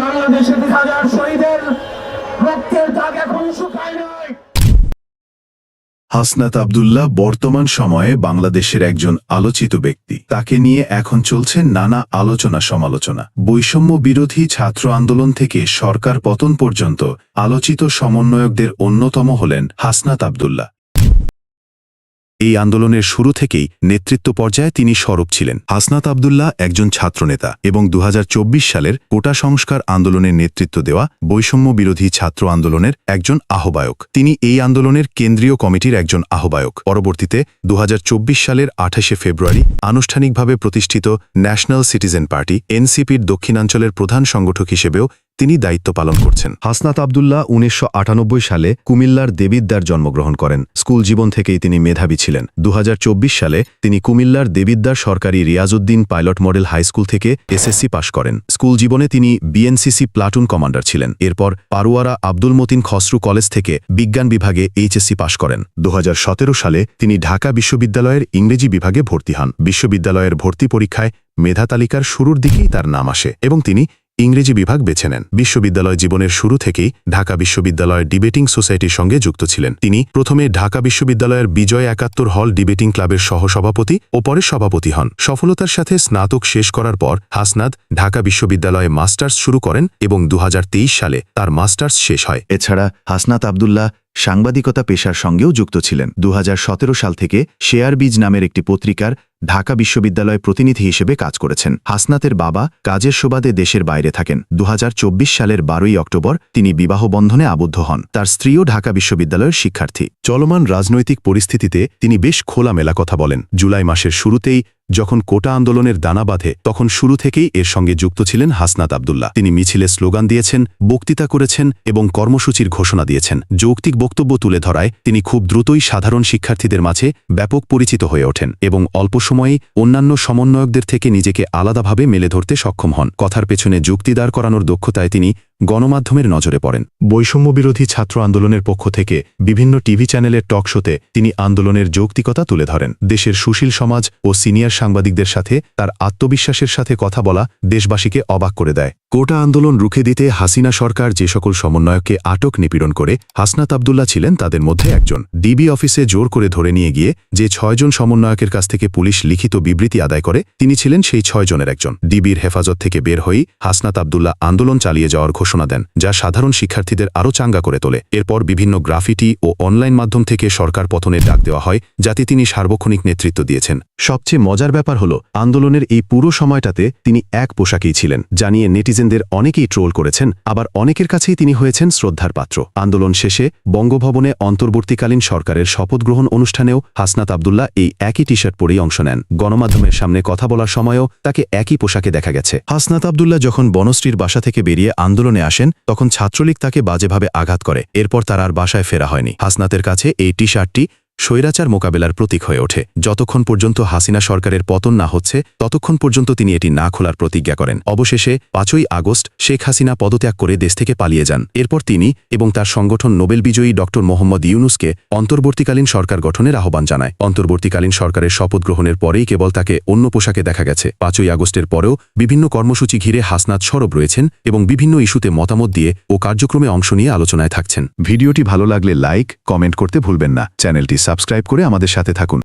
বাংলাদেশে 2000 শহীদের রক্তের দাগ এখন শুকায় নাই। হাসনাত আব্দুল্লাহ বর্তমান সময়ে বাংলাদেশের একজন আলোচিত ব্যক্তি। তাকে নিয়ে এখন চলছে নানা আলোচনা সমালোচনা। বৈষম্য বিরোধী ছাত্র আন্দোলন থেকে সরকার পতন পর্যন্ত আলোচিত সমন্বয়কদের অন্যতম হলেন হাসনাত আব্দুল্লাহ। এই আন্দোলনের শুরু থেকেই নেতৃত্ব পর্যায়ে তিনি সরব ছিলেন। হাসনাত আব্দুল্লাহ একজন ছাত্রনেতা এবং 2024 সালের কোটা সংস্কার আন্দোলনের নেতৃত্ব দেওয়া বৈষম্য বিরোধী ছাত্র আন্দোলনের একজন আহ্বায়ক। তিনি এই আন্দোলনের কেন্দ্রীয় কমিটির একজন আহ্বায়ক। পরবর্তীতে 2024 সালের 28শে ফেব্রুয়ারি আনুষ্ঠানিকভাবে প্রতিষ্ঠিত ন্যাশনাল সিটিজেন পার্টি এনসিপির দক্ষিণাঞ্চলের প্রধান সংগঠক হিসেবেও তিনি দায়িত্ব পালন করছেন। হাসনাত আব্দুল্লাহ 1998 সালে কুমিল্লার দেবিদ্দার জন্মগ্রহণ করেন। স্কুল জীবন থেকেই তিনি মেধাবী ছিলেন। 2024 সালে তিনি কুমিল্লার দেবিদ্দার সরকারি Riazuddin pilot model high school থেকে এসএসসি পাশ করেন। স্কুল জীবনে তিনি বিএনসিসি প্লাটুন কমান্ডার ছিলেন। এরপর পারুয়ারা আব্দুল মতিন খসরু কলেজ থেকে বিজ্ঞান বিভাগে এইচএসসি পাশ করেন। 2017 সালে তিনি ঢাকা বিশ্ববিদ্যালয়ের ইংরেজি বিভাগে ভর্তি হন। বিশ্ববিদ্যালয়ের ভর্তি পরীক্ষায় মেধা তালিকার শুরুর দিকেই তার নাম আসে এবং তিনি ইংরেজি বিভাগ বেছে নেন। বিশ্ববিদ্যালয় জীবনের শুরু থেকেই ঢাকা বিশ্ববিদ্যালয়ের ডিবেটিং সোসাইটির সঙ্গে যুক্ত ছিলেন। তিনি প্রথমে ঢাকা বিশ্ববিদ্যালয়ের বিজয় 71 হল ডিবেটিং ক্লাবের সহসভাপতি ও পরে সভাপতি হন। সফলতার সাথে স্নাতক শেষ করার পর হাসনাত ঢাকা বিশ্ববিদ্যালয়ে মাস্টার্স শুরু করেন এবং 2023 সালে তার মাস্টার্স শেষ হয়। এছাড়া হাসনাত আব্দুল্লাহ সাংবাদিকতা পেশার সঙ্গেও যুক্ত ছিলেন। 2017 সাল থেকে শেয়ার বীজ নামের একটি পত্রিকার ঢাকা বিশ্ববিদ্যালয় প্রতিনিধি হিসেবে কাজ করেছেন। হাসনাতের বাবা কাজের সুবাদে দেশের বাইরে থাকেন। 2024 সালের 12ই অক্টোবর তিনি বিবাহ বন্ধনে আবদ্ধ হন। তার স্ত্রীও ঢাকা বিশ্ববিদ্যালয়ের শিক্ষার্থী। চলমান রাজনৈতিক পরিস্থিতিতে তিনি বেশ খোলামেলা কথা বলেন। জুলাই মাসের শুরুতেই যখন কোটা আন্দোলনের দানা বাঁধে তখন শুরু থেকেই এর সঙ্গে যুক্ত ছিলেন হাসনাত আব্দুল্লাহ। তিনি মিছিলে স্লোগান দিয়েছেন, বক্তৃতা করেছেন এবং কর্মসূচির ঘোষণা দিয়েছেন। যৌক্তিক বক্তব্য তুলে ধরায় তিনি খুব দ্রুতই সাধারণ শিক্ষার্থীদের মাঝে ব্যাপক পরিচিত হয়ে ওঠেন এবং অল্প সময়েই অন্যান্য সমন্বয়কদের থেকে নিজেকে আলাদাভাবে মেলে ধরতে সক্ষম হন। কথার পেছনে যুক্তি দাঁড় করানোর দক্ষতায় তিনি গণমাধ্যমের নজরে পড়েন। বৈষম্য বিরোধী ছাত্র আন্দোলনের পক্ষ থেকে বিভিন্ন টিভি চ্যানেলের টক শোতে তিনি আন্দোলনের যৌক্তিকতা তুলে ধরেন। দেশের সুশীল সমাজ ও সিনিয়র সাংবাদিকদের সাথে তার আত্মবিশ্বাসের সাথে কথা বলা দেশবাসীকে অবাক করে দেয়। কোটা আন্দোলন রুখে দিতে হাসিনা সরকার যে সকল সমন্বয়ককে আটক নিপীড়ন করে হাসনাত আব্দুল্লাহ ছিলেন তাদের মধ্যে একজন। ডিবি অফিসে জোর করে ধরে নিয়ে গিয়ে যে 6 জন সমন্বয়কের কাছ থেকে পুলিশ লিখিত বিবৃতি আদায় করে তিনি ছিলেন সেই 6 জনের একজন। ডিবির হেফাজত থেকে বের হয়েই হাসনাত আব্দুল্লাহ আন্দোলন চালিয়ে যাওয়ার ঘোষণা দেন, যা সাধারণ শিক্ষার্থীদের আরও চাঙ্গা করে তোলে। এরপর বিভিন্ন গ্রাফিটি ও অনলাইন মাধ্যম থেকে সরকার পতনের ডাক দেওয়া হয়, যাতে তিনি সার্বক্ষণিক নেতৃত্ব দিয়েছেন। সবচেয়ে মজার ব্যাপার হল আন্দোলনের এই পুরো সময়টাতে তিনি এক পোশাকেই ছিলেন, জানিয়ে নেটিজেনদের অনেকেই ট্রোল করেছেন। আবার অনেকের কাছেই তিনি হয়েছেন শ্রদ্ধার পাত্র। আন্দোলন শেষে বঙ্গভবনে অন্তর্বর্তীকালীন সরকারের শপথ গ্রহণ অনুষ্ঠানেও হাসনাত আব্দুল্লাহ এই একই টি শার্ট পরেই অংশ নেন। গণমাধ্যমের সামনে কথা বলার সময়ও তাকে একই পোশাকে দেখা গেছে। হাসনাত আব্দুল্লাহ যখন বনশ্রীর বাসা থেকে বেরিয়ে আন্দোলনে আসেন তখন ছাত্রলীগ তাকে বাজেভাবে আঘাত করে। এরপর তার আর বাসায় ফেরা হয়নি। হাসনাতের কাছে এই টি শার্টটি স্বৈরাচার মোকাবেলার প্রতীক হয়ে ওঠে। যতক্ষণ পর্যন্ত হাসিনা সরকারের পতন না হচ্ছে ততক্ষণ পর্যন্ত তিনি এটি না খোলার প্রতিজ্ঞা করেন। অবশেষে 5ই আগস্ট শেখ হাসিনা পদত্যাগ করে দেশ থেকে পালিয়ে যান। এরপর তিনি এবং তার সংগঠন নোবেল বিজয়ী ডক্টর মোহাম্মদ ইউনুসকে অন্তর্বর্তীকালীন সরকার গঠনের আহ্বান জানায়। অন্তর্বর্তীকালীন সরকারের শপথ গ্রহণের পরেই কেবল তাকে অন্য পোশাকে দেখা গেছে। 5ই আগস্টের পরেও বিভিন্ন কর্মসূচি ঘিরে হাসনাত সরব রয়েছেন এবং বিভিন্ন ইস্যুতে মতামত দিয়ে ও কার্যক্রমে অংশ নিয়ে আলোচনায় থাকছেন। ভিডিওটি ভালো লাগলে লাইক, কমেন্ট করতে ভুলবেন না। চ্যানেলটি সাবস্ক্রাইব করে আমাদের সাথে থাকুন।